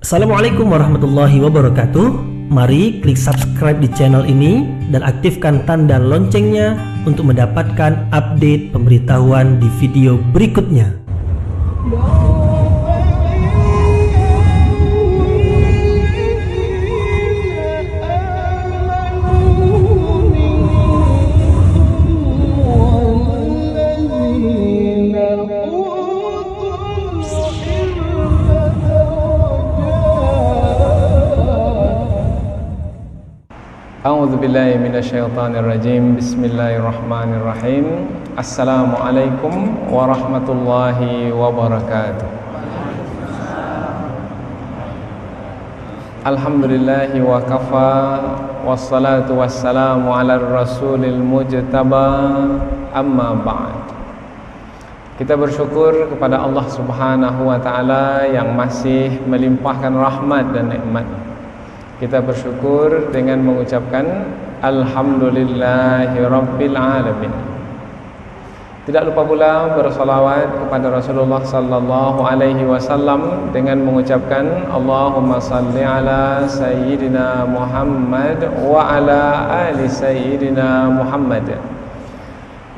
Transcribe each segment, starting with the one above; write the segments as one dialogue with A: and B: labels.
A: Assalamualaikum warahmatullahi wabarakatuh. Mari klik subscribe di channel ini dan aktifkan tanda loncengnya untuk mendapatkan update pemberitahuan di video berikutnya.
B: A'udzu billahi minasyaitonir rajim. Bismillahirrahmanirrahim. Assalamualaikum warahmatullahi wabarakatuh. Alhamdulillahi wa kafa, wassalatu wassalamu ala rasulil mujtaba, amma ba'd. Kita bersyukur kepada Allah Subhanahu wa taala yang masih melimpahkan rahmat dan nikmat. Kita bersyukur dengan mengucapkan Alhamdulillahi Rabbil Alamin. Tidak lupa pula bersalawat kepada Rasulullah sallallahu alaihi wasallam dengan mengucapkan Allahumma salli ala Sayyidina Muhammad wa ala ali Sayyidina Muhammad.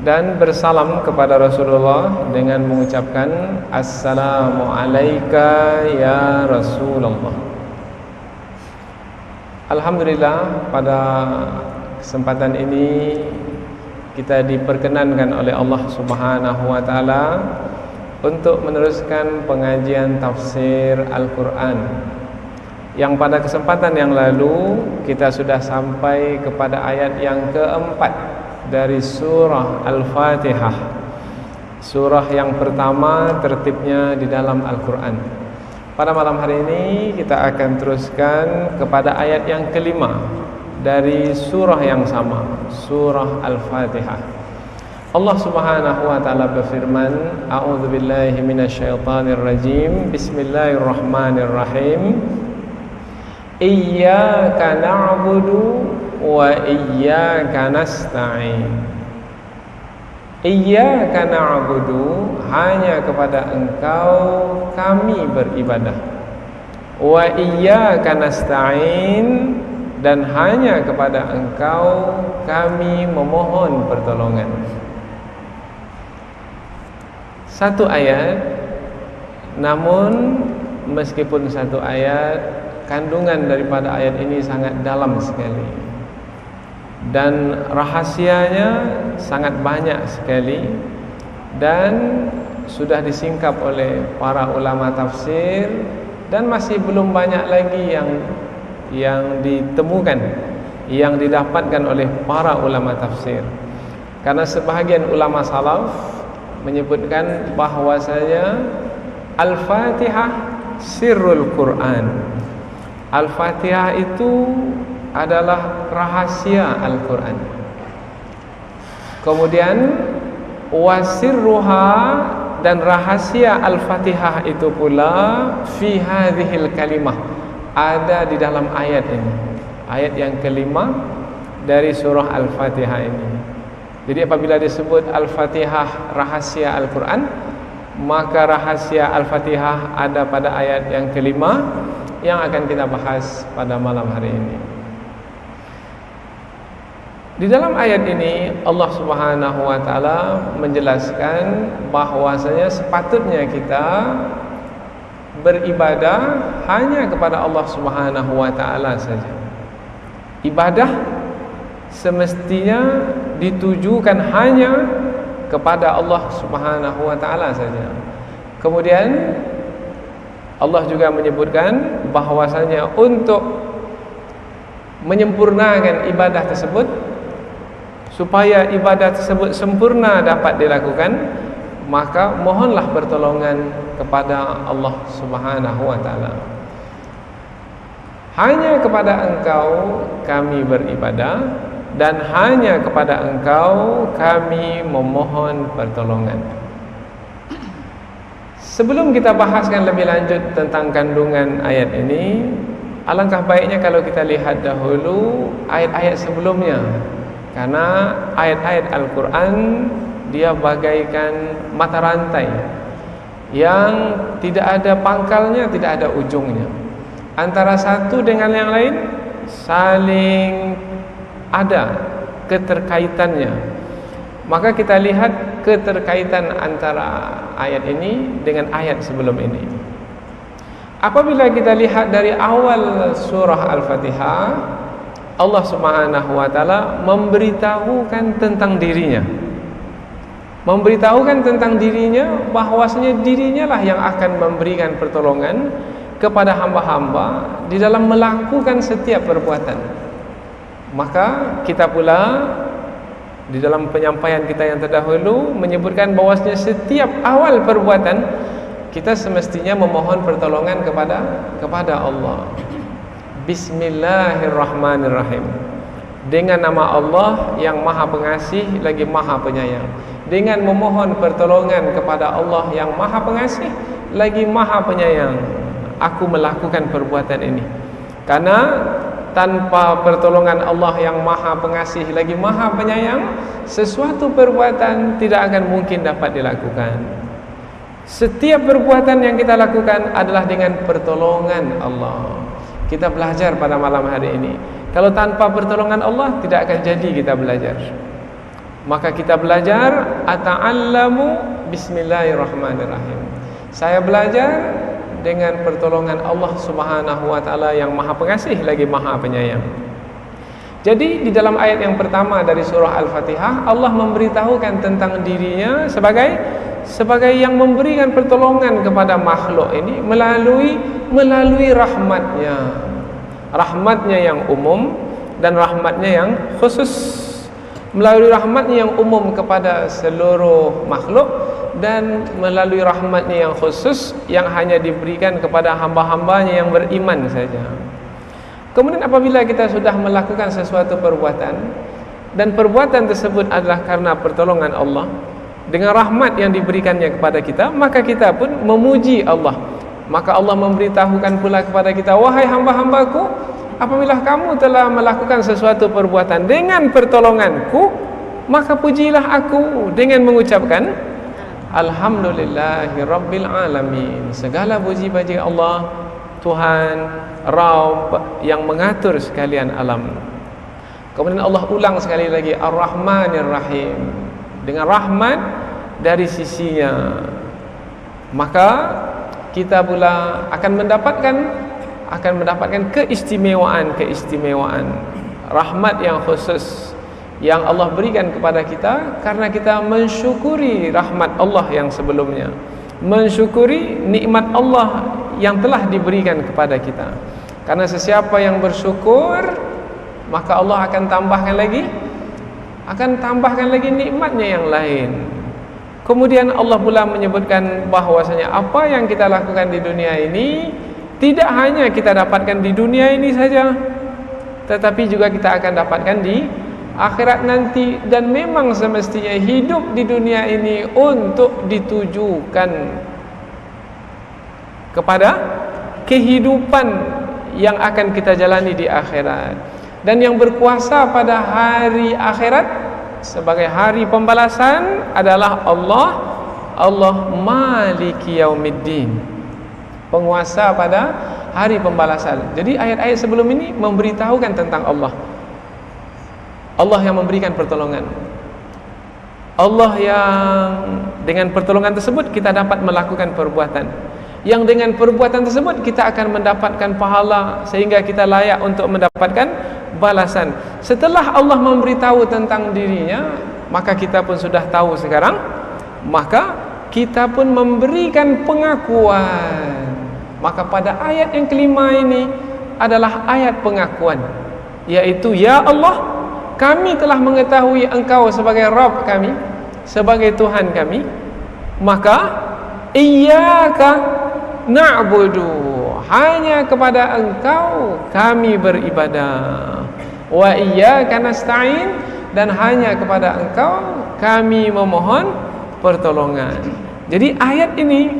B: Dan bersalam kepada Rasulullah dengan mengucapkan Assalamu alayka ya Rasulullah. Alhamdulillah, pada kesempatan ini kita diperkenankan oleh Allah Subhanahu wa taala untuk meneruskan pengajian tafsir Al-Qur'an. Yang pada kesempatan yang lalu kita sudah sampai kepada ayat yang keempat dari surah Al-Fatihah. Surah yang pertama tertibnya di dalam Al-Qur'an. Pada malam hari ini kita akan teruskan kepada ayat yang kelima dari surah yang sama, surah Al-Fatihah. Allah Subhanahu wa taala berfirman, A'udzu billahi minasyaitonir rajim. Bismillahirrahmanirrahim. Iyyaka na'budu wa iyyaka nasta'in. Iyyaka na'budu, hanya kepada Engkau kami beribadah. Wa iyyaka nasta'in, dan hanya kepada Engkau kami memohon pertolongan. Satu ayat, namun meskipun satu ayat, kandungan daripada ayat ini sangat dalam sekali. Dan rahasianya sangat banyak sekali, dan sudah disingkap oleh para ulama tafsir, dan masih belum banyak lagi yang ditemukan, yang didapatkan oleh para ulama tafsir. Karena sebahagian ulama salaf menyebutkan bahwasanya Al-Fatihah sirrul Quran. Al-Fatihah itu adalah rahasia Al-Quran. Kemudian wasirruha, dan rahasia Al-Fatihah itu pula fi hadhil kalimah, ada di dalam ayat ini, ayat yang kelima dari surah Al-Fatihah ini. Jadi apabila disebut Al-Fatihah rahasia Al-Quran, maka rahasia Al-Fatihah ada pada ayat yang kelima yang akan kita bahas pada malam hari ini. Di dalam ayat ini Allah Subhanahu wa taala menjelaskan bahwasanya sepatutnya kita beribadah hanya kepada Allah Subhanahu wa taala saja. Ibadah semestinya ditujukan hanya kepada Allah Subhanahu wa taala saja. Kemudian Allah juga menyebutkan bahwasanya untuk menyempurnakan ibadah tersebut, supaya ibadah tersebut sempurna dapat dilakukan, maka mohonlah pertolongan kepada Allah Subhanahu wa taala. Hanya kepada Engkau kami beribadah, dan hanya kepada Engkau kami memohon pertolongan. Sebelum kita bahaskan lebih lanjut tentang kandungan ayat ini, alangkah baiknya kalau kita lihat dahulu ayat-ayat sebelumnya. Karena ayat-ayat Al-Quran dia bagaikan mata rantai yang tidak ada pangkalnya, tidak ada ujungnya. antara satu dengan yang lain saling ada keterkaitannya. Maka kita lihat keterkaitan antara ayat ini dengan ayat sebelum ini. Apabila kita lihat dari awal surah Al-Fatihah, Allah Subhanahu wa taala memberitahukan tentang dirinya. Memberitahukan tentang dirinya bahwasanya dirinya lah yang akan memberikan pertolongan kepada hamba-hamba di dalam melakukan setiap perbuatan. Maka kita pula di dalam penyampaian kita yang terdahulu menyebutkan bahwasanya setiap awal perbuatan kita semestinya memohon pertolongan kepada Allah. Bismillahirrahmanirrahim. Dengan nama Allah yang Maha Pengasih lagi Maha Penyayang. Dengan memohon pertolongan kepada Allah yang Maha Pengasih lagi Maha Penyayang, aku melakukan perbuatan ini. Karena tanpa pertolongan Allah yang Maha Pengasih lagi Maha Penyayang, sesuatu perbuatan tidak akan mungkin dapat dilakukan. Setiap perbuatan yang kita lakukan adalah dengan pertolongan Allah. Kita belajar pada malam hari ini, kalau tanpa pertolongan Allah tidak akan jadi kita belajar. Maka kita belajar ata'allamu bismillahirrahmanirrahim. Saya belajar dengan pertolongan Allah Subhanahu wa taala yang Maha Pengasih lagi Maha Penyayang. Jadi di dalam ayat yang pertama dari surah Al-Fatihah, Allah memberitahukan tentang dirinya sebagai yang memberikan pertolongan kepada makhluk ini melalui rahmatnya yang umum dan rahmatnya yang khusus. Melalui rahmatnya yang umum kepada seluruh makhluk dan melalui rahmatnya yang khusus yang hanya diberikan kepada hamba-hambanya yang beriman saja. Kemudian apabila kita sudah melakukan sesuatu perbuatan dan perbuatan tersebut adalah karena pertolongan Allah dengan rahmat yang diberikannya kepada kita, maka kita pun memuji Allah. Maka Allah memberitahukan pula kepada kita, wahai hamba-hambaku, apabila kamu telah melakukan sesuatu perbuatan dengan pertolonganku, maka pujilah aku dengan mengucapkan Alhamdulillahi Rabbil Alamin. Segala puji bagi Allah, Tuhan Rabb yang mengatur sekalian alam. Kemudian Allah ulang sekali lagi Ar-Rahmanir Rahim, dengan rahmat dari sisinya. Maka kita pula akan mendapatkan keistimewaan rahmat yang khusus yang Allah berikan kepada kita karena kita mensyukuri rahmat Allah yang sebelumnya, mensyukuri nikmat Allah yang telah diberikan kepada kita. Karena sesiapa yang bersyukur, maka Allah akan tambahkan lagi nikmatnya yang lain. Kemudian Allah pula menyebutkan bahwasanya apa yang kita lakukan di dunia ini tidak hanya kita dapatkan di dunia ini saja, tetapi juga kita akan dapatkan di akhirat nanti. Dan memang semestinya hidup di dunia ini untuk ditujukan kepada kehidupan yang akan kita jalani di akhirat. Dan yang berkuasa pada hari akhirat sebagai hari pembalasan adalah Allah Maliki Yaumiddin, penguasa pada hari pembalasan. Jadi ayat-ayat sebelum ini memberitahukan tentang Allah yang memberikan pertolongan, Allah yang dengan pertolongan tersebut kita dapat melakukan perbuatan, yang dengan perbuatan tersebut kita akan mendapatkan pahala sehingga kita layak untuk mendapatkan balasan. Setelah Allah memberitahu tentang dirinya, maka kita pun sudah tahu sekarang, maka kita pun memberikan pengakuan. Maka pada ayat yang kelima ini adalah ayat pengakuan, yaitu ya Allah, kami telah mengetahui Engkau sebagai Rabb kami, sebagai Tuhan kami, maka iyyaka na'budu, hanya kepada Engkau kami beribadah, wa iyyaka nasta'in, dan hanya kepada Engkau kami memohon pertolongan. Jadi ayat ini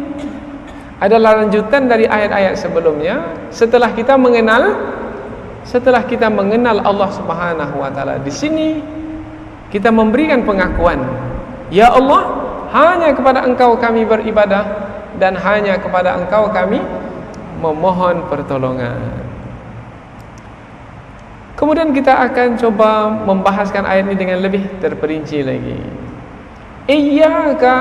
B: adalah lanjutan dari ayat-ayat sebelumnya. Setelah kita mengenal Allah Subhanahu wa taala, di sini kita memberikan pengakuan, ya Allah, hanya kepada Engkau kami beribadah dan hanya kepada Engkau kami memohon pertolongan. Kemudian kita akan coba membahaskan ayat ini dengan lebih terperinci lagi. Iyyaka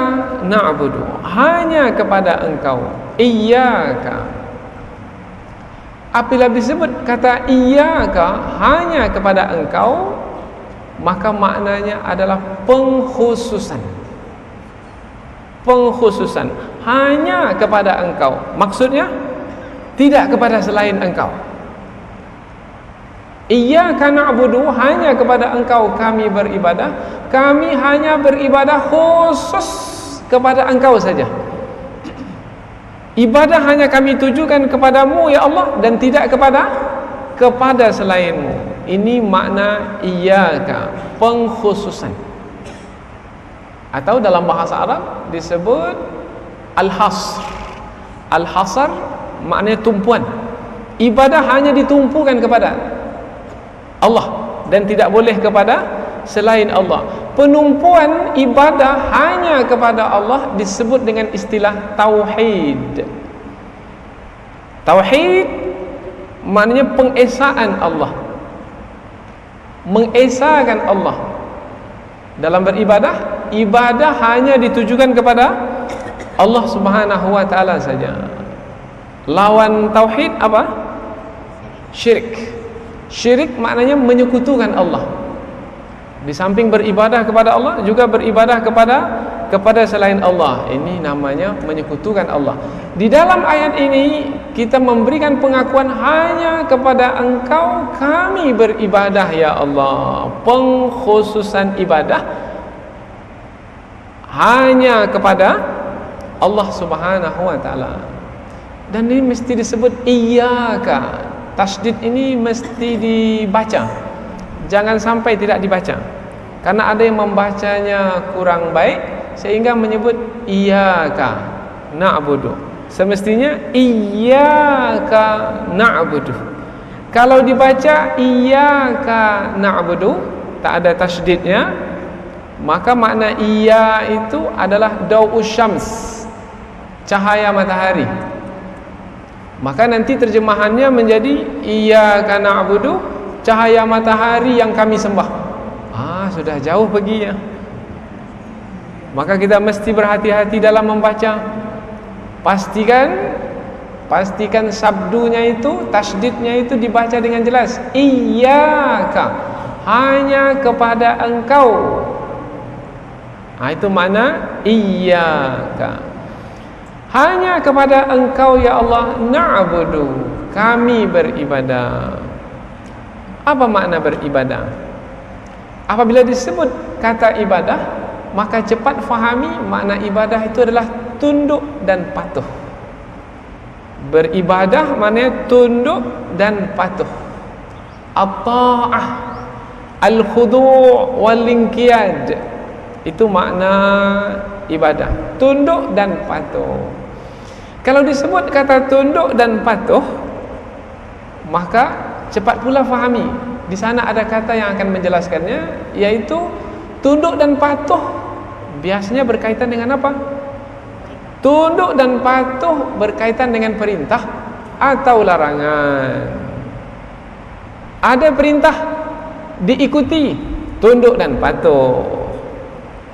B: na'budu, hanya kepada engkau. Iyyaka, apabila disebut kata iyyaka, hanya kepada engkau, maka maknanya adalah pengkhususan. Pengkhususan, hanya kepada engkau. Maksudnya tidak kepada selain engkau. Iyyaka na'budu, hanya kepada engkau kami beribadah. Kami hanya beribadah khusus kepada engkau saja. Ibadah hanya kami tujukan kepadamu ya Allah, dan tidak kepada selainmu. Ini makna iyyaka, pengkhususan. Atau dalam bahasa Arab disebut al-hasr. Al-hasr maknanya tumpuan. Ibadah hanya ditumpukan kepada Allah dan tidak boleh kepada selain Allah. Penumpuan ibadah hanya kepada Allah disebut dengan istilah tauhid. Tauhid maknanya pengesaan Allah, mengesakan Allah. Dalam beribadah, ibadah hanya ditujukan kepada Allah Subhanahu wa taala saja. Lawan tauhid apa? Syirik. Syirik maknanya menyekutukan Allah. Di samping beribadah kepada Allah, juga beribadah kepada selain Allah. Ini namanya menyekutukan Allah. Di dalam ayat ini kita memberikan pengakuan hanya kepada engkau kami beribadah ya Allah. Pengkhususan ibadah hanya kepada Allah Subhanahu wa taala. Dan ini mesti disebut iyyaka. Tasydid ini mesti dibaca, jangan sampai tidak dibaca, karena ada yang membacanya kurang baik sehingga menyebut iyyaka na'budu. Semestinya iyyaka na'budu. Kalau dibaca iyyaka na'budu tak ada tasydidnya, maka makna iya itu adalah dau'us syams, cahaya matahari. Maka nanti terjemahannya menjadi iyyaka na'budu, cahaya matahari yang kami sembah. Sudah jauh pergi ya. Maka kita mesti berhati-hati dalam membaca. Pastikan sabdunya itu, tasydidnya itu dibaca dengan jelas. Iyyaka, hanya kepada engkau. Itu makna iyyaka. Hanya kepada engkau ya Allah na'budu, kami beribadah. Apa makna beribadah? Apabila disebut kata ibadah, maka cepat fahami makna ibadah itu adalah tunduk dan patuh. Beribadah maknanya tunduk dan patuh. At-ta'ah, al-khudu' wal-inqiyad, itu makna ibadah, tunduk dan patuh. Kalau disebut kata tunduk dan patuh, maka cepat pula fahami di sana ada kata yang akan menjelaskannya, yaitu tunduk dan patuh biasanya berkaitan dengan apa? Tunduk dan patuh berkaitan dengan perintah atau larangan. Ada perintah diikuti, tunduk dan patuh.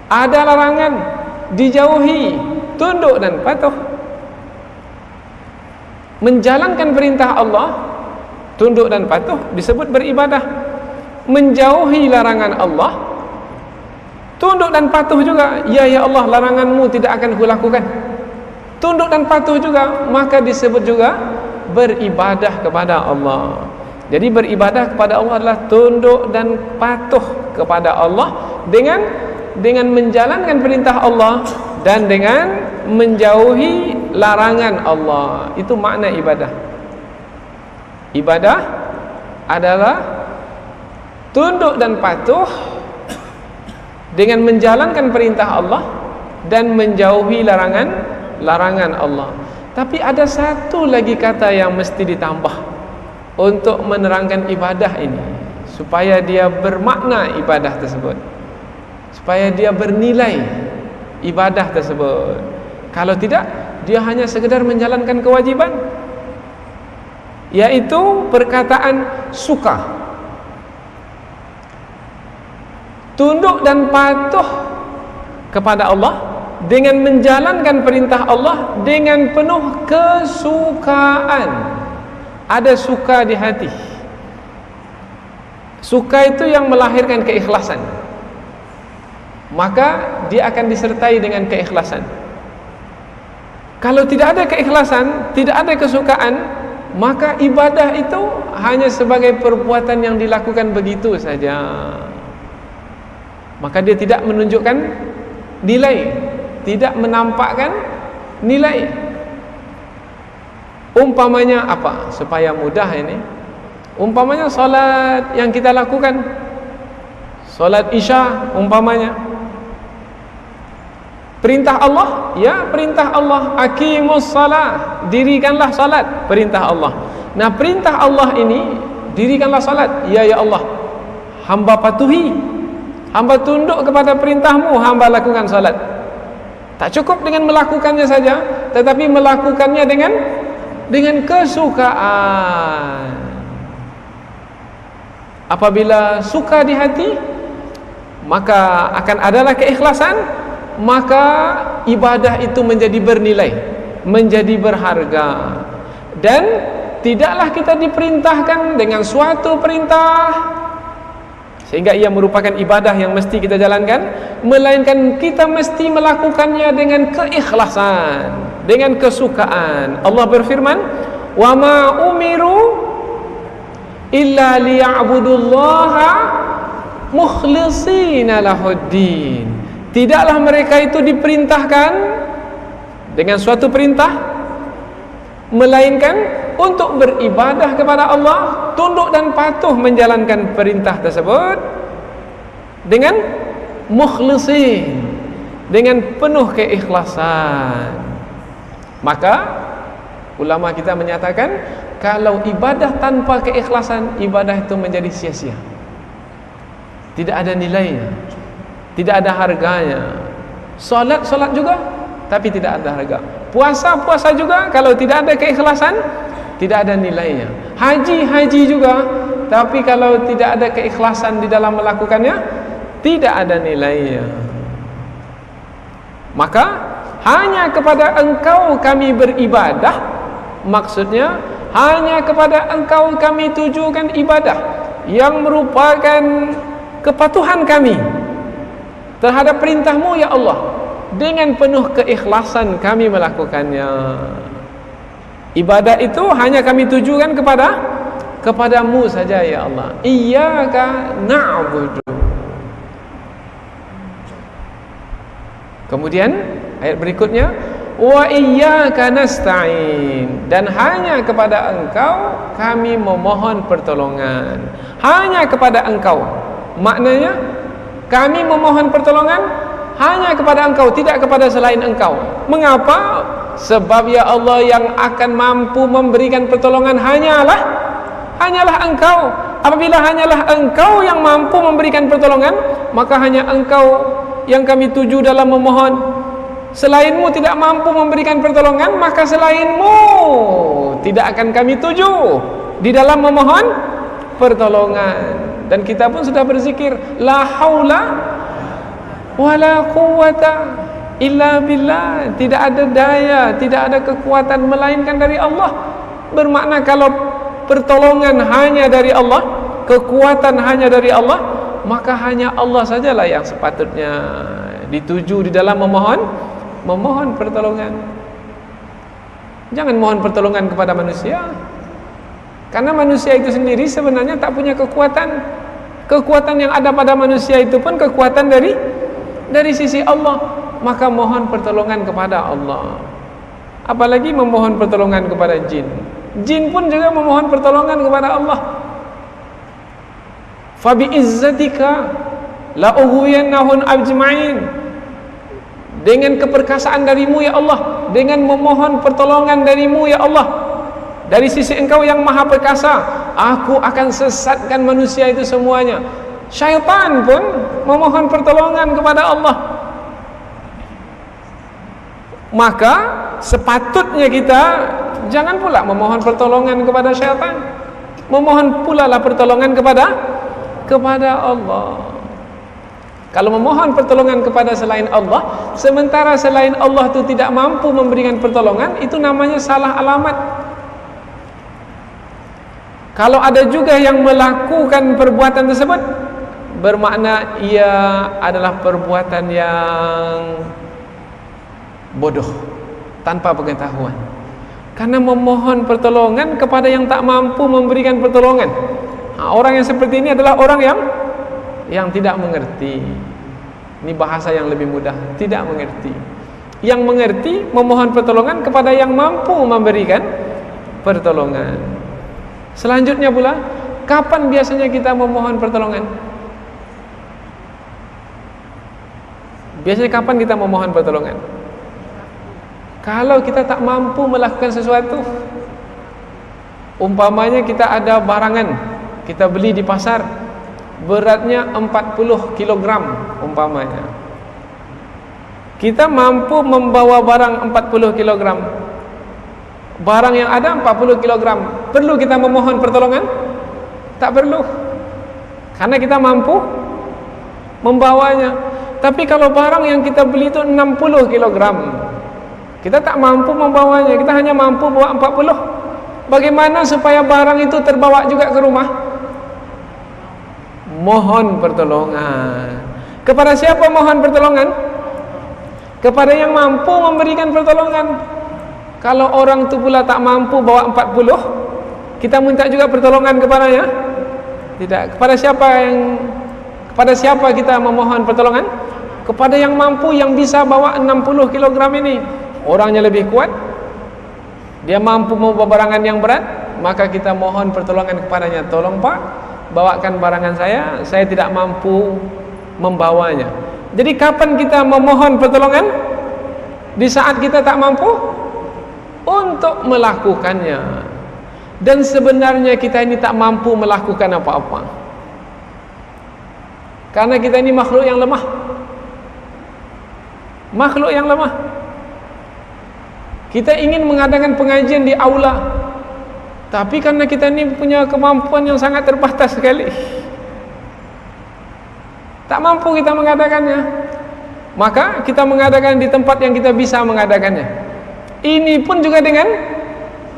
B: Ada larangan dijauhi, tunduk dan patuh. Menjalankan perintah Allah, tunduk dan patuh, disebut beribadah. Menjauhi larangan Allah, tunduk dan patuh juga. Ya Allah, laranganmu tidak akan kulakukan. Tunduk dan patuh juga, maka disebut juga beribadah kepada Allah. Jadi beribadah kepada Allah adalah tunduk dan patuh kepada Allah dengan menjalankan perintah Allah dan dengan menjauhi larangan Allah. Itu makna ibadah. Ibadah adalah tunduk dan patuh dengan menjalankan perintah Allah dan menjauhi larangan Allah. Tapi ada satu lagi kata yang mesti ditambah untuk menerangkan ibadah ini, supaya dia bermakna ibadah tersebut, supaya dia bernilai ibadah tersebut. Kalau tidak, dia hanya sekedar menjalankan kewajiban, yaitu perkataan suka, tunduk dan patuh kepada Allah dengan menjalankan perintah Allah dengan penuh kesukaan. Ada suka di hati. Suka itu yang melahirkan keikhlasan, maka dia akan disertai dengan keikhlasan. Kalau tidak ada keikhlasan, tidak ada kesukaan, maka ibadah itu hanya sebagai perbuatan yang dilakukan begitu saja. Maka dia tidak menunjukkan nilai, tidak menampakkan nilai. Umpamanya apa? Supaya mudah ini. Umpamanya salat yang kita lakukan, salat Isya umpamanya. Perintah Allah, ya perintah Allah, aqimus salah, dirikanlah salat, perintah Allah. Nah, perintah Allah ini, dirikanlah salat, ya Allah, hamba patuhi, hamba tunduk kepada perintahmu, hamba lakukan salat. Tak cukup dengan melakukannya saja, tetapi melakukannya dengan kesukaan. Apabila suka di hati, maka akan adalah keikhlasan, maka ibadah itu menjadi bernilai, menjadi berharga. Dan tidaklah kita diperintahkan dengan suatu perintah sehingga ia merupakan ibadah yang mesti kita jalankan, melainkan kita mesti melakukannya dengan keikhlasan, dengan kesukaan. Allah berfirman, "Wa ma umiru illa liya'budullaha mukhlishina lahuddin." Tidaklah mereka itu diperintahkan dengan suatu perintah, melainkan untuk beribadah kepada Allah, tunduk dan patuh menjalankan perintah tersebut dengan mukhlisin, dengan penuh keikhlasan. Maka ulama kita menyatakan, kalau ibadah tanpa keikhlasan, ibadah itu menjadi sia-sia, tidak ada nilainya, tidak ada harganya. Solat juga, tapi tidak ada harga. Puasa juga, kalau tidak ada keikhlasan, tidak ada nilainya. Haji juga, tapi kalau tidak ada keikhlasan di dalam melakukannya, tidak ada nilainya. Maka hanya kepada Engkau kami beribadah, maksudnya hanya kepada Engkau kami tujukan ibadah yang merupakan kepatuhan kami terhadap perintah-Mu ya Allah. Dengan penuh keikhlasan kami melakukannya. Ibadah itu hanya kami tujukan kepada-Mu saja ya Allah. Iyyaka na'budu. Kemudian ayat berikutnya, wa iyyaka nasta'in, dan hanya kepada Engkau kami memohon pertolongan. Hanya kepada Engkau. Maknanya kami memohon pertolongan hanya kepada Engkau, tidak kepada selain Engkau. Mengapa? Sebab ya Allah, yang akan mampu memberikan pertolongan hanyalah Engkau. Apabila hanyalah Engkau yang mampu memberikan pertolongan, maka hanya Engkau yang kami tuju dalam memohon. Selain-Mu tidak mampu memberikan pertolongan, maka selain-Mu tidak akan kami tuju di dalam memohon pertolongan. Dan kita pun sudah berzikir, la haula wala quwwata illa billah. Tidak ada daya, tidak ada kekuatan melainkan dari Allah. Bermakna kalau pertolongan hanya dari Allah, kekuatan hanya dari Allah, maka hanya Allah sajalah yang sepatutnya dituju di dalam memohon pertolongan. Jangan mohon pertolongan kepada manusia, karena manusia itu sendiri sebenarnya tak punya kekuatan. Kekuatan yang ada pada manusia itu pun kekuatan dari sisi Allah. Maka mohon pertolongan kepada Allah. Apalagi memohon pertolongan kepada jin. Jin pun juga memohon pertolongan kepada Allah. Fa bi izzatika la ughwiyannahum ajma'in. Dengan keperkasaan dari-Mu ya Allah, dengan memohon pertolongan dari-Mu ya Allah, dari sisi Engkau yang maha perkasa, aku akan sesatkan manusia itu semuanya. Syaitan pun memohon pertolongan kepada Allah. Maka sepatutnya kita jangan pula memohon pertolongan kepada syaitan. Memohon pula lah pertolongan kepada Allah. Kalau memohon pertolongan kepada selain Allah, sementara selain Allah itu tidak mampu memberikan pertolongan, itu namanya salah alamat. Kalau ada juga yang melakukan perbuatan tersebut, bermakna ia adalah perbuatan yang bodoh, tanpa pengetahuan. Karena memohon pertolongan kepada yang tak mampu memberikan pertolongan. Orang yang seperti ini adalah orang yang tidak mengerti. Ini bahasa yang lebih mudah, tidak mengerti. Yang mengerti memohon pertolongan kepada yang mampu memberikan pertolongan. Selanjutnya pula, kapan biasanya kita memohon pertolongan? Biasanya kapan kita memohon pertolongan? Kalau kita tak mampu melakukan sesuatu, umpamanya kita ada barangan, kita beli di pasar, beratnya 40 kg umpamanya. Kita mampu membawa barang 40 kg. Barang yang ada 40 kg. Perlu kita memohon pertolongan? Tak perlu. Karena kita mampu membawanya. Tapi kalau barang yang kita beli itu 60 kg, kita tak mampu membawanya, kita hanya mampu bawa 40. Bagaimana supaya barang itu terbawa juga ke rumah? Mohon pertolongan. Kepada siapa mohon pertolongan? Kepada yang mampu memberikan pertolongan. Kalau orang itu pula tak mampu bawa 40, kita minta juga pertolongan kepadanya? Tidak. Kepada siapa kita memohon pertolongan? Kepada yang mampu, yang bisa bawa 60 kg ini. Orangnya lebih kuat, dia mampu membawa barangan yang berat, maka kita mohon pertolongan kepadanya. Tolong Pak, bawakan barangan saya tidak mampu membawanya. Jadi kapan kita memohon pertolongan? Di saat kita tak mampu untuk melakukannya. Dan sebenarnya kita ini tak mampu melakukan apa-apa, karena kita ini makhluk yang lemah. Makhluk yang lemah. Kita ingin mengadakan pengajian di aula, tapi karena kita ini punya kemampuan yang sangat terbatas sekali, tak mampu kita mengadakannya. Maka kita mengadakan di tempat yang kita bisa mengadakannya. Ini pun juga dengan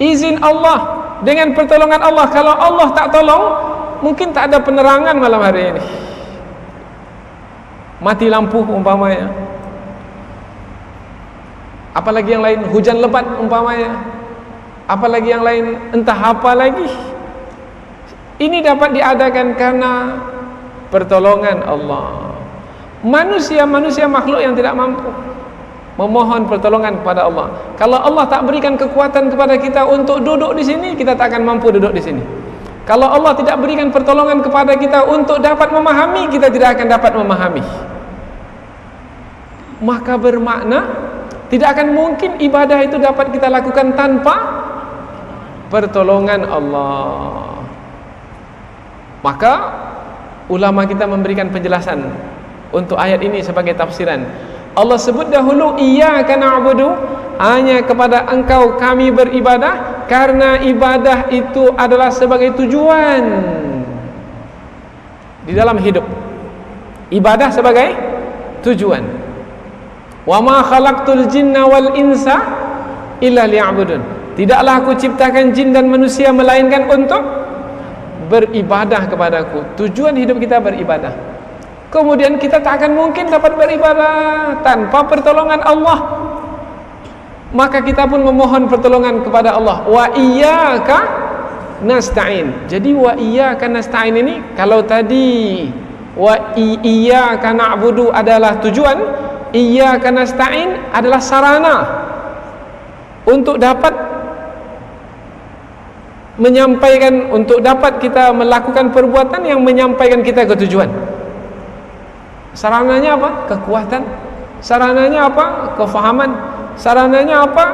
B: izin Allah, dengan pertolongan Allah. Kalau Allah tak tolong, mungkin tak ada penerangan malam hari ini. Mati lampu umpamanya. Apalagi yang lain, hujan lebat umpamanya. Apalagi yang lain, entah apa lagi. Ini dapat diadakan karena pertolongan Allah. Manusia makhluk yang tidak mampu memohon pertolongan kepada Allah. Kalau Allah tak berikan kekuatan kepada kita untuk duduk di sini, kita tak akan mampu duduk di sini. Kalau Allah tidak berikan pertolongan kepada kita untuk dapat memahami, kita tidak akan dapat memahami. Maka bermakna tidak akan mungkin ibadah itu dapat kita lakukan tanpa pertolongan Allah. Maka ulama kita memberikan penjelasan untuk ayat ini sebagai tafsiran. Allah sebut dahulu, iyyaka na'budu, hanya kepada engkau kami beribadah, karena ibadah itu adalah sebagai tujuan di dalam hidup. Ibadah sebagai tujuan. Wa ma khalaqtul jinna wal insa illa liya'budun. Tidaklah aku ciptakan jin dan manusia melainkan untuk beribadah kepadaku. Tujuan hidup kita beribadah. Kemudian kita tak akan mungkin dapat beribadah tanpa pertolongan Allah. Maka kita pun memohon pertolongan kepada Allah. Wa iyyaka nasta'in. Jadi wa iyyaka nasta'in ini, kalau tadi wa iyyaka na'budu adalah tujuan, iyyaka nasta'in adalah sarana untuk dapat menyampaikan, untuk dapat kita melakukan perbuatan yang menyampaikan kita ke tujuan. Sarananya apa? Kekuatan. Sarananya apa? Kefahaman. Sarananya apa?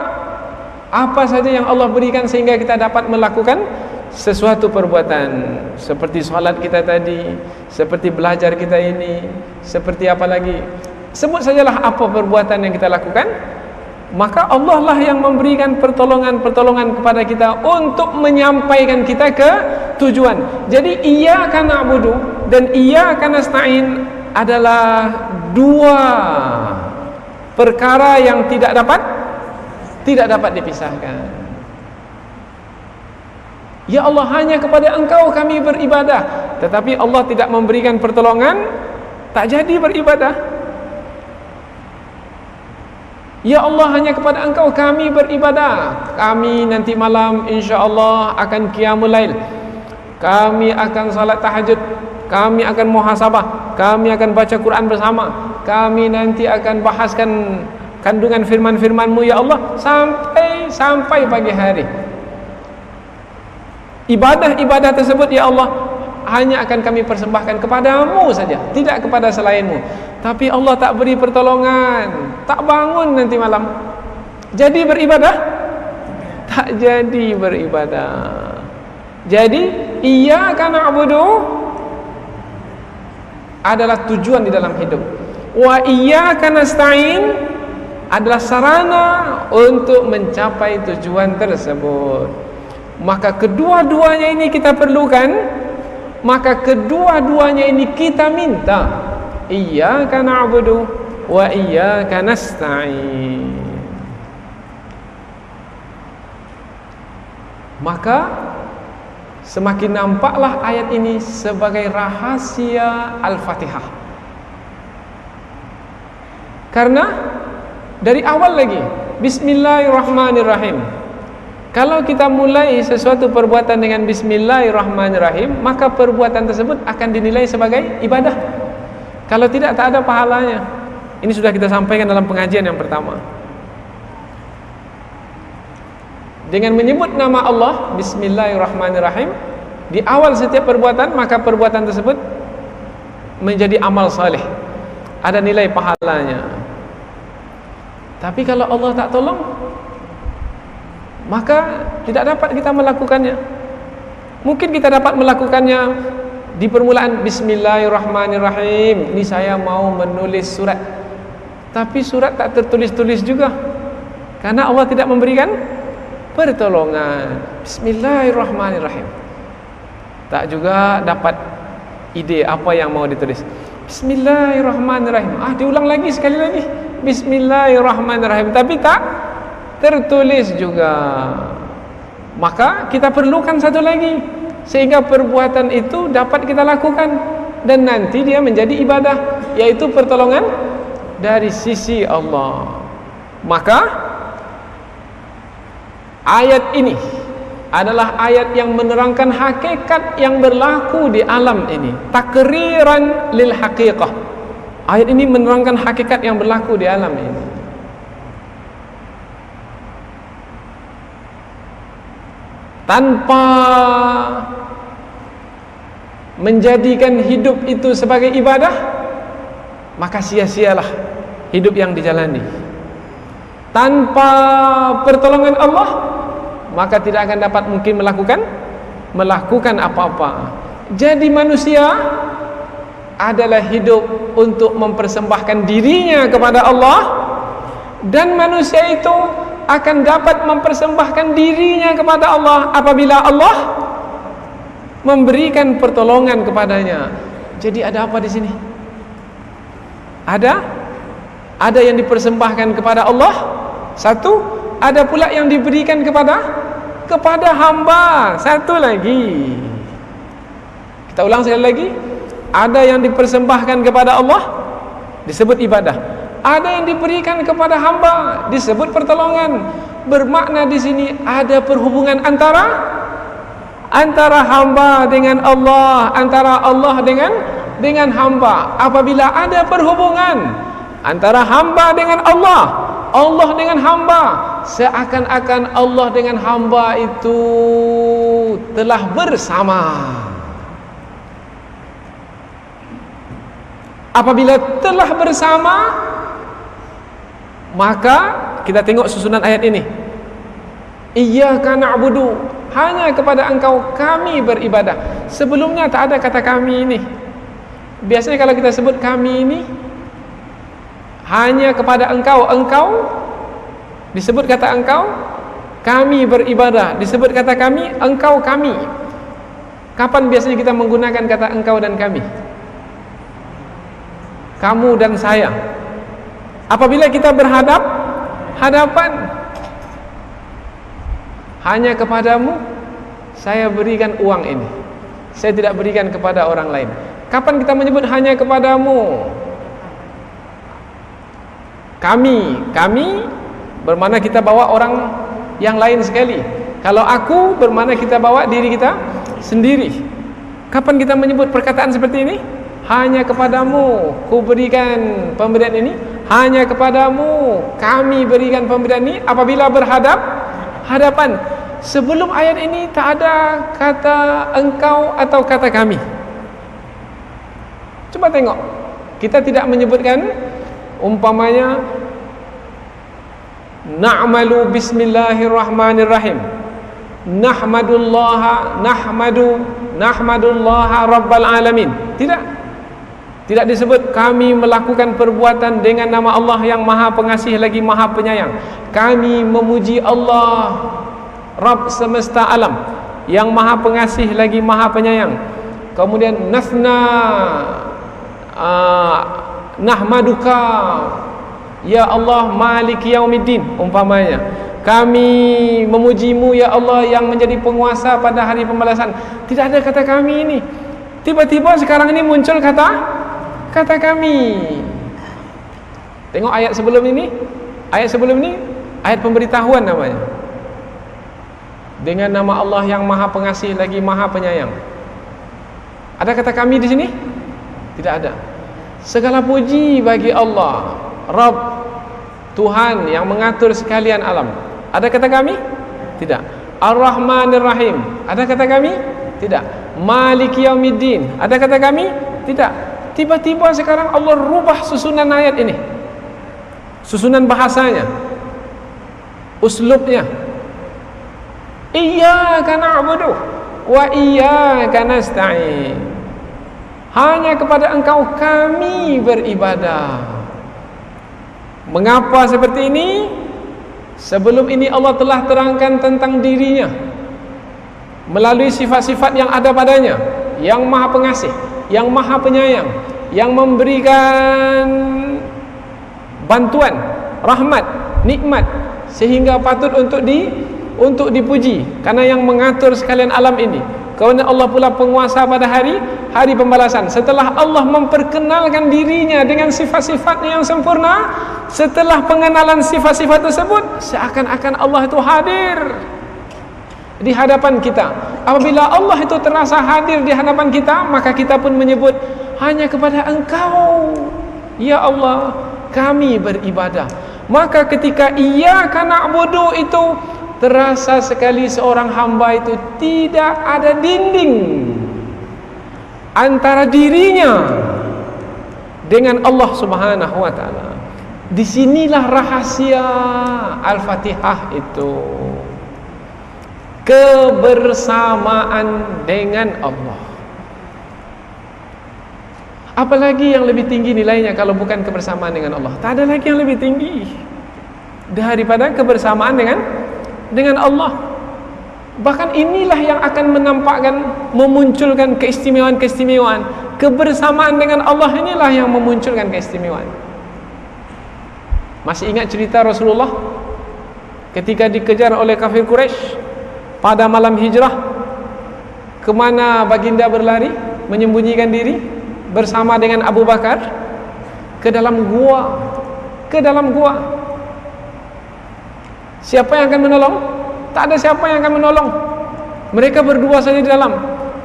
B: Apa saja yang Allah berikan sehingga kita dapat melakukan sesuatu perbuatan. Seperti solat kita tadi, seperti belajar kita ini, seperti apa lagi? Sebut sajalah apa perbuatan yang kita lakukan maka Allah lah yang memberikan pertolongan-pertolongan kepada kita untuk menyampaikan kita ke tujuan. Jadi iyyaka na'budu dan iyyaka nasta'in adalah dua perkara yang tidak dapat dipisahkan. Ya Allah, hanya kepada Engkau kami beribadah, tetapi Allah tidak memberikan pertolongan, tak jadi beribadah. Ya Allah, hanya kepada Engkau kami beribadah, kami nanti malam insya-Allah akan qiyamul lail, kami akan salat tahajud, kami akan muhasabah, kami akan baca Quran bersama, kami nanti akan bahaskan kandungan firman-firman-Mu ya Allah sampai pagi hari. Ibadah-ibadah tersebut ya Allah hanya akan kami persembahkan kepadamu saja, tidak kepada selainmu. Tapi Allah tak beri pertolongan, tak bangun nanti malam. Jadi beribadah? Tak jadi beribadah. Jadi iyyaka na'budu adalah tujuan di dalam hidup, wa iyyaka nasta'in adalah sarana untuk mencapai tujuan tersebut. Maka kedua-duanya ini kita perlukan, maka kedua-duanya ini kita minta. Iyyaka na'budu wa iyyaka nasta'in. Maka semakin nampaklah ayat ini sebagai rahasia Al-Fatihah. Karena dari awal lagi Bismillahirrahmanirrahim. Kalau kita mulai sesuatu perbuatan dengan Bismillahirrahmanirrahim, maka perbuatan tersebut akan dinilai sebagai ibadah. Kalau tidak, tak ada pahalanya. Ini sudah kita sampaikan dalam pengajian yang pertama. Dengan menyebut nama Allah Bismillahirrahmanirrahim di awal setiap perbuatan, maka perbuatan tersebut menjadi amal saleh, ada nilai pahalanya. Tapi kalau Allah tak tolong, maka tidak dapat kita melakukannya. Mungkin kita dapat melakukannya di permulaan Bismillahirrahmanirrahim, ini saya mau menulis surat, tapi surat tak tertulis-tulis juga, karena Allah tidak memberikan pertolongan. Bismillahirrahmanirrahim, tak juga dapat ide apa yang mau ditulis. Bismillahirrahmanirrahim, diulang lagi sekali lagi Bismillahirrahmanirrahim, tapi tak tertulis juga. Maka kita perlukan satu lagi, sehingga perbuatan itu dapat kita lakukan dan nanti dia menjadi ibadah, yaitu pertolongan dari sisi Allah. Maka ayat ini adalah ayat yang menerangkan hakikat yang berlaku di alam ini, takriran lil haqiqah. Ayat ini menerangkan hakikat yang berlaku di alam ini. Tanpa menjadikan hidup itu sebagai ibadah, maka sia-sialah hidup yang dijalani. Tanpa pertolongan Allah, maka tidak akan dapat mungkin melakukan apa-apa. Jadi manusia adalah hidup untuk mempersembahkan dirinya kepada Allah, dan manusia itu akan dapat mempersembahkan dirinya kepada Allah apabila Allah memberikan pertolongan kepadanya. Jadi ada apa di sini? Ada yang dipersembahkan kepada Allah, satu, ada pula yang diberikan kepada hamba, satu lagi. Kita ulang sekali lagi. Ada yang dipersembahkan kepada Allah, disebut ibadah. Ada yang diberikan kepada hamba, disebut pertolongan. Bermakna di sini ada perhubungan antara hamba dengan Allah, antara Allah dengan hamba. Apabila ada perhubungan antara hamba dengan Allah, Allah dengan hamba, seakan-akan Allah dengan hamba itu telah bersama. Apabila telah bersama, maka kita tengok susunan ayat ini. Iyyaka na'budu, hanya kepada Engkau kami beribadah. Sebelumnya tak ada kata kami ini. Biasanya kalau kita sebut kami ini, hanya kepada Engkau disebut kata engkau, kami beribadah. Disebut kata kami, engkau kami. Kapan biasanya kita menggunakan kata engkau dan kami? Kamu dan saya. Apabila kita hadapan, hanya kepadamu saya berikan uang ini, saya tidak berikan kepada orang lain. Kapan kita menyebut hanya kepadamu? Kami bermakna kita bawa orang yang lain sekali. Kalau aku bermakna kita bawa diri kita sendiri. Kapan kita menyebut perkataan seperti ini? Hanya kepadamu ku berikan pemberian ini, hanya kepadamu kami berikan pemberian ini. Apabila hadapan. Sebelum ayat ini tak ada kata engkau atau kata kami. Coba tengok, kita tidak menyebutkan umpamanya na'malu bismillahirrahmanirrahim, nahmadullaha rabbal alamin. Tidak disebut kami melakukan perbuatan dengan nama Allah yang Maha Pengasih lagi Maha Penyayang. Kami memuji Allah Rabb semesta alam yang Maha Pengasih lagi Maha Penyayang. Kemudian nahmaduka ya Allah maliki yaumiddin umpamanya. Kami memujimu ya Allah yang menjadi penguasa pada hari pembalasan. Tidak ada kata kami ini. Tiba-tiba sekarang ini muncul kata kami. Tengok ayat sebelum ini. Ayat pemberitahuan namanya. Dengan nama Allah yang Maha Pengasih lagi Maha Penyayang. Ada kata kami di sini? Tidak ada. Segala puji bagi Allah, Rabb, Tuhan yang mengatur sekalian alam. Ada kata kami? Tidak. Ar-Rahmanir Rahim. Ada kata kami? Tidak. Maliki Yaumiddin. Ada kata kami? Tidak. Tiba-tiba sekarang Allah rubah susunan ayat ini, susunan bahasanya, uslubnya. Iyyaka na'budu wa iyyaka nasta'in. Hanya kepada engkau kami beribadah. Mengapa seperti ini? Sebelum ini Allah telah terangkan tentang dirinya melalui sifat-sifat yang ada padanya, yang Maha Pengasih, yang Maha Penyayang, yang memberikan bantuan, rahmat, nikmat, sehingga patut untuk dipuji karena yang mengatur sekalian alam ini. Kemudian Allah pula penguasa pada hari pembalasan. Setelah Allah memperkenalkan dirinya dengan sifat-sifatnya yang sempurna, setelah pengenalan sifat-sifat tersebut, seakan-akan Allah itu hadir di hadapan kita. Apabila Allah itu terasa hadir di hadapan kita, maka kita pun menyebut hanya kepada engkau ya Allah kami beribadah. Maka ketika iyyaka na'budu itu terasa sekali seorang hamba itu tidak ada dinding antara dirinya dengan Allah Subhanahu wa taala. Disinilah rahasia Al-Fatihah itu. Kebersamaan dengan Allah. Apalagi yang lebih tinggi nilainya kalau bukan kebersamaan dengan Allah? Tak ada lagi yang lebih tinggi daripada kebersamaan dengan Allah. Bahkan inilah yang akan menampakkan, memunculkan keistimewaan-keistimewaan. Kebersamaan dengan Allah inilah yang memunculkan keistimewaan. Masih ingat cerita Rasulullah ketika dikejar oleh kafir Quraisy pada malam hijrah? Kemana baginda berlari, menyembunyikan diri bersama dengan Abu Bakar? Ke dalam gua. Siapa yang akan menolong? Tak ada siapa yang akan menolong. Mereka berdua saja di dalam.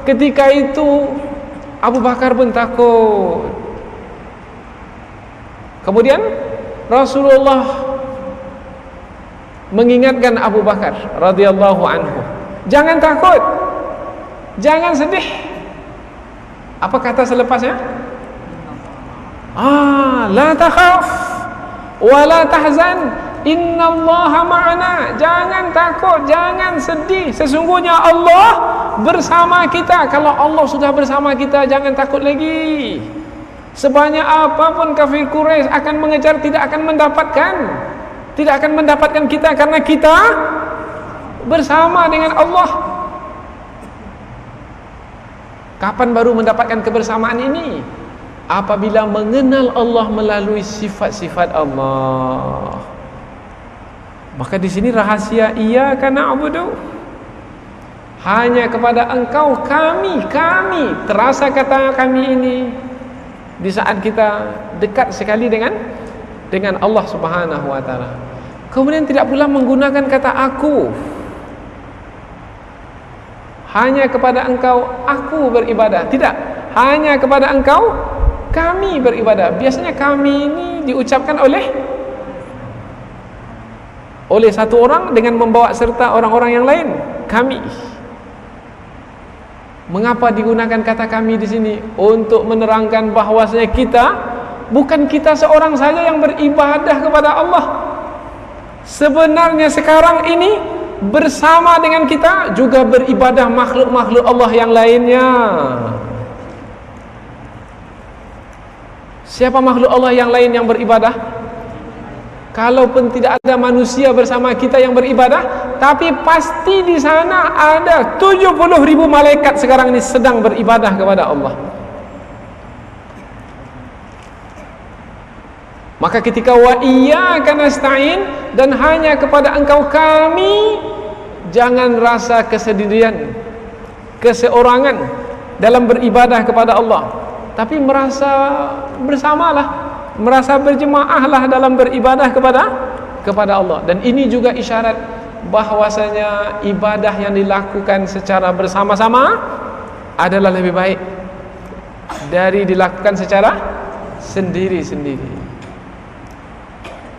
B: Ketika itu Abu Bakar pun takut. Kemudian Rasulullah mengingatkan Abu Bakar radhiyallahu anhu, jangan takut, jangan sedih. Apa kata selepasnya? La takhaf wa la tahzan, innallaha ma'ana. Jangan takut, jangan sedih, sesungguhnya Allah bersama kita. Kalau Allah sudah bersama kita, jangan takut lagi. Sebanyak apapun kafir Quraisy akan mengejar, tidak akan mendapatkan. tidak akan mendapatkan kita karena kita bersama dengan Allah. Kapan baru mendapatkan kebersamaan ini? Apabila mengenal Allah melalui sifat-sifat Allah. Maka di sini rahasia iyyaka na'budu. Hanya kepada Engkau kami terasa kata kami ini di saat kita dekat sekali dengan Allah Subhanahu wa taala. Kemudian tidak pula menggunakan kata aku. Hanya kepada Engkau aku beribadah. Tidak, hanya kepada Engkau kami beribadah. Biasanya kami ini diucapkan oleh satu orang dengan membawa serta orang-orang yang lain. Kami. Mengapa digunakan kata kami di sini? Untuk menerangkan bahwasanya bukan kita seorang saja yang beribadah kepada Allah. Sebenarnya sekarang ini bersama dengan kita juga beribadah makhluk-makhluk Allah yang lainnya. Siapa makhluk Allah yang lain yang beribadah? Kalaupun tidak ada manusia bersama kita yang beribadah, tapi pasti di sana ada 70.000 malaikat sekarang ini sedang beribadah kepada Allah. Maka ketika wa iyyaka nasta'in, dan hanya kepada Engkau kami, jangan rasa kesendirian, keseorangan dalam beribadah kepada Allah, tapi merasa bersamalah, merasa berjemaahlah dalam beribadah kepada Allah. Dan ini juga isyarat bahwasanya ibadah yang dilakukan secara bersama-sama adalah lebih baik dari dilakukan secara sendiri-sendiri.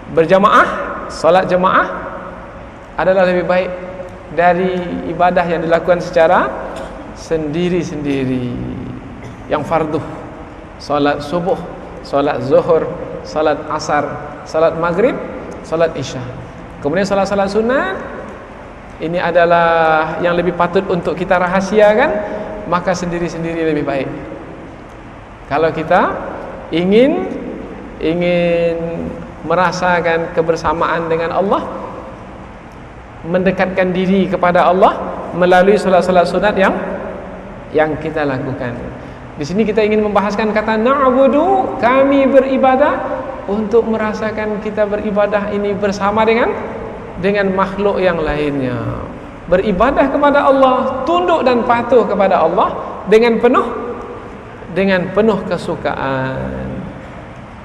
B: Berjamaah, salat jamaah adalah lebih baik dari ibadah yang dilakukan secara sendiri-sendiri. Yang fardu, salat subuh, salat zuhur, salat asar, salat maghrib, salat isya. Kemudian salat-salat sunat, ini adalah yang lebih patut untuk kita rahasiakan, maka sendiri-sendiri lebih baik. Kalau kita ingin merasakan kebersamaan dengan Allah, mendekatkan diri kepada Allah melalui salat-salat sunat yang kita lakukan. Di sini kita ingin membahaskan kata na'budu, kami beribadah, untuk merasakan kita beribadah ini bersama dengan makhluk yang lainnya. Beribadah kepada Allah, tunduk dan patuh kepada Allah dengan penuh kesukaan.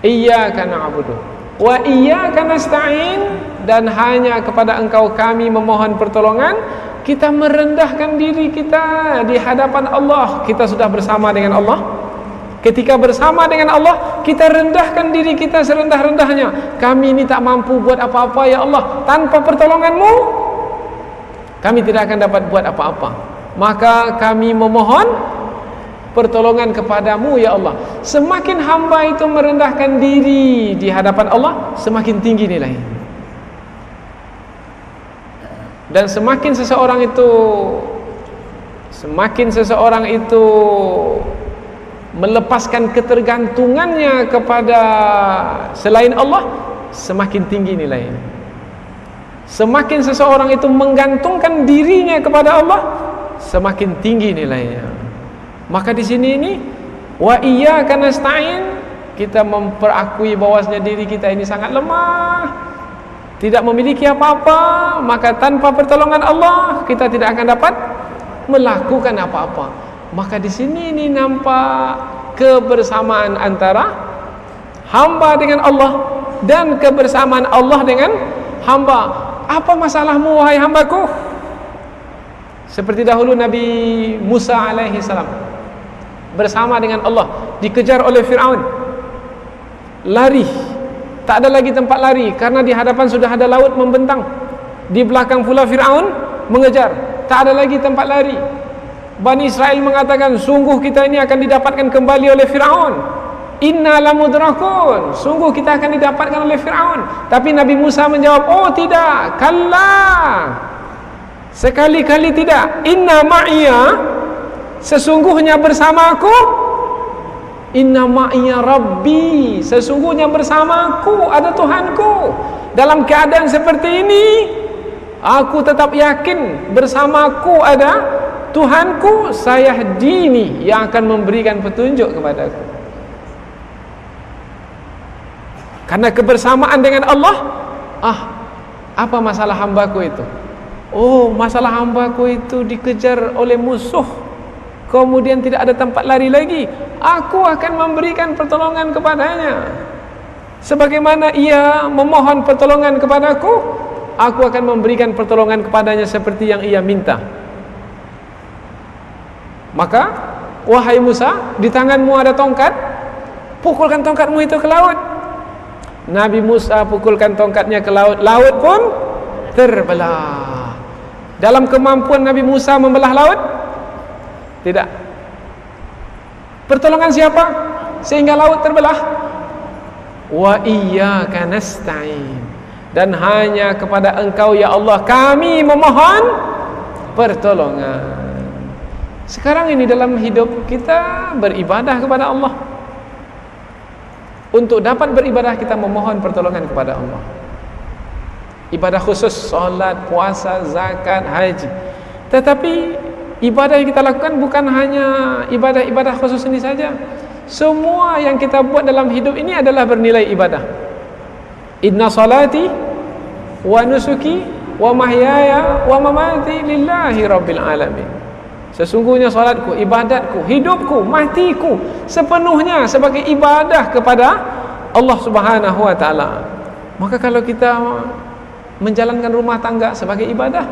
B: Iyyaka na'budu wa iyyaka nasta'in, dan hanya kepada Engkau kami memohon pertolongan. Kita merendahkan diri kita di hadapan Allah. Kita sudah bersama dengan Allah. Ketika bersama dengan Allah, kita rendahkan diri kita serendah-rendahnya. Kami ini tak mampu buat apa-apa ya Allah. Tanpa pertolongan-Mu, kami tidak akan dapat buat apa-apa. Maka kami memohon pertolongan kepadamu ya Allah. Semakin hamba itu merendahkan diri di hadapan Allah, semakin tinggi nilainya. Dan semakin seseorang itu melepaskan ketergantungannya kepada selain Allah, semakin tinggi nilainya. Semakin seseorang itu menggantungkan dirinya kepada Allah, semakin tinggi nilainya. Maka di sini ini wa iyyaka nasta'in, kita memperakui bahwasanya diri kita ini sangat lemah, tidak memiliki apa-apa. Maka tanpa pertolongan Allah kita tidak akan dapat melakukan apa-apa. Maka di sini ini nampak kebersamaan antara hamba dengan Allah dan kebersamaan Allah dengan hamba. Apa masalahmu wahai hambaku? Seperti dahulu Nabi Musa alaihi salam bersama dengan Allah dikejar oleh Fir'aun, lari, tak ada lagi tempat lari karena di hadapan sudah ada laut membentang, di belakang pula Fir'aun mengejar, tak ada lagi tempat lari. Bani Israel mengatakan, sungguh kita ini akan didapatkan kembali oleh Fir'aun, inna lamudrakun, sungguh kita akan didapatkan oleh Fir'aun. Tapi Nabi Musa menjawab, oh tidak, kalla, sekali-kali tidak, inna ma'iyya, sesungguhnya bersama aku Inna ma'iya Rabbi, sesungguhnya bersamaku ada Tuhanku. Dalam keadaan seperti ini, aku tetap yakin bersamaku ada Tuhanku. Sayahdini, yang akan memberikan petunjuk kepadaku. Karena kebersamaan dengan Allah, apa masalah hambaku itu? Oh, masalah hambaku itu dikejar oleh musuh, kemudian tidak ada tempat lari lagi. Aku akan memberikan pertolongan kepadanya. Sebagaimana ia memohon pertolongan kepadaku, aku akan memberikan pertolongan kepadanya seperti yang ia minta. Maka, wahai Musa, di tanganmu ada tongkat, pukulkan tongkatmu itu ke laut. Nabi Musa pukulkan tongkatnya ke laut, laut pun terbelah. Dalam kemampuan Nabi Musa membelah laut? Tidak. Pertolongan siapa sehingga laut terbelah? Wa iyyaka nasta'in, dan hanya kepada Engkau ya Allah kami memohon pertolongan. Sekarang ini dalam hidup kita beribadah kepada Allah. Untuk dapat beribadah kita memohon pertolongan kepada Allah. Ibadah khusus, solat, puasa, zakat, haji. Tetapi ibadah yang kita lakukan bukan hanya ibadah-ibadah khusus ini saja. Semua yang kita buat dalam hidup ini adalah bernilai ibadah. Inna salati wa nusuki wa mahyaya wa mamati lillahi rabbil alamin. Sesungguhnya salatku, ibadatku, hidupku, matiku sepenuhnya sebagai ibadah kepada Allah Subhanahu wa taala. Maka kalau kita menjalankan rumah tangga sebagai ibadah,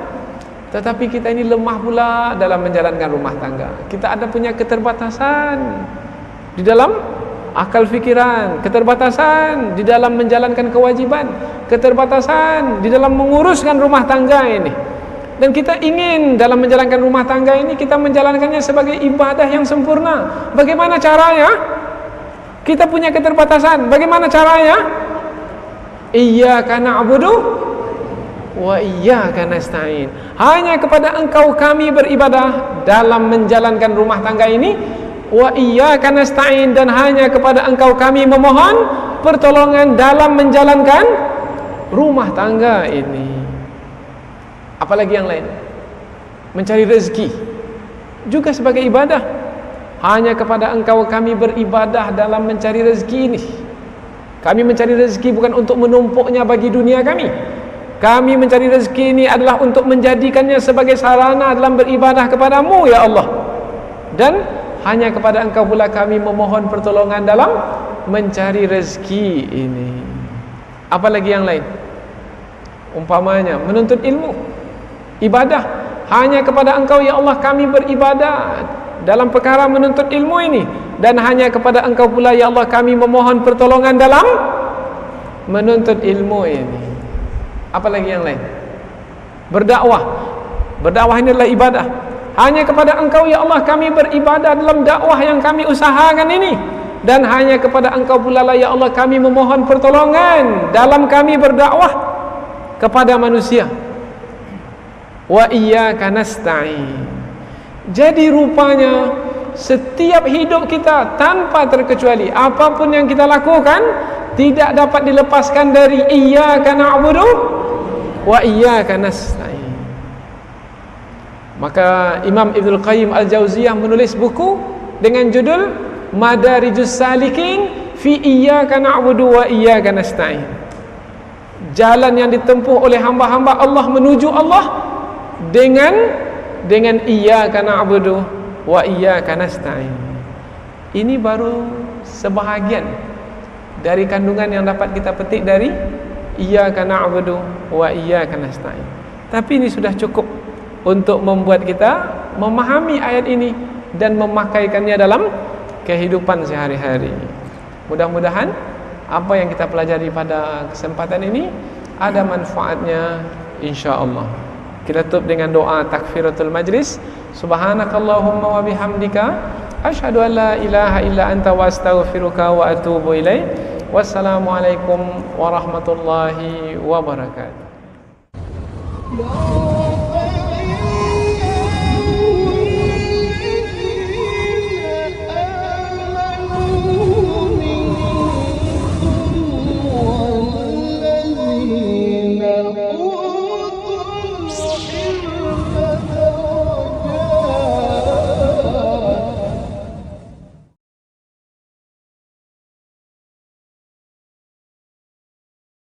B: tetapi kita ini lemah pula dalam menjalankan rumah tangga. Kita ada punya keterbatasan di dalam akal fikiran, keterbatasan di dalam menjalankan kewajiban, keterbatasan di dalam menguruskan rumah tangga ini. Dan kita ingin dalam menjalankan rumah tangga ini kita menjalankannya sebagai ibadah yang sempurna. Bagaimana caranya? Kita punya keterbatasan. Bagaimana caranya? Iyyaka na'budu wa iyyaka nasta'in. Hanya kepada Engkau kami beribadah dalam menjalankan rumah tangga ini. Wa iyyaka nasta'in, dan hanya kepada Engkau kami memohon pertolongan dalam menjalankan rumah tangga ini. Apalagi yang lain? Mencari rezeki juga sebagai ibadah. Hanya kepada Engkau kami beribadah dalam mencari rezeki ini. Kami mencari rezeki bukan untuk menumpuknya bagi dunia kami. Kami mencari rezeki ini adalah untuk menjadikannya sebagai sarana dalam beribadah kepadamu ya Allah. Dan hanya kepada Engkau pula kami memohon pertolongan dalam mencari rezeki ini. Apalagi yang lain? Umpamanya menuntut ilmu, ibadah. Hanya kepada Engkau ya Allah kami beribadah dalam perkara menuntut ilmu ini, dan hanya kepada Engkau pula ya Allah kami memohon pertolongan dalam menuntut ilmu ini. Apalagi yang lain? Berdakwah. Berdakwah ini adalah ibadah. Hanya kepada Engkau ya Allah kami beribadah dalam dakwah yang kami usahakan ini, dan hanya kepada Engkau pula lah ya Allah kami memohon pertolongan dalam kami berdakwah kepada manusia. Wa iyyaka nasta'in. Jadi rupanya setiap hidup kita tanpa terkecuali, apapun yang kita lakukan tidak dapat dilepaskan dari iyyaka na'budu wa iyyaka nasta'in. Maka Imam Ibnul Qayyim Al-Jauziyah menulis buku dengan judul Madarijus Salikin fi iyyaka na'budu wa iyyaka nasta'in. Jalan yang ditempuh oleh hamba-hamba Allah menuju Allah dengan iyyaka na'budu wa iyyaka nasta'in. Ini baru sebahagian dari kandungan yang dapat kita petik dari iyyaka na'budu wa iyyaka nasta'in. Tapi ini sudah cukup untuk membuat kita memahami ayat ini dan memakaikannya dalam kehidupan sehari-hari. Mudah-mudahan apa yang kita pelajari pada kesempatan ini ada manfaatnya insyaallah. Kita tutup dengan doa takfiratul majlis. Subhanakallahumma wa bihamdika asyhadu an la ilaha illa anta wa astaghfiruka wa atubu ilaik. Wassalamualaikum warahmatullahi wabarakatuh.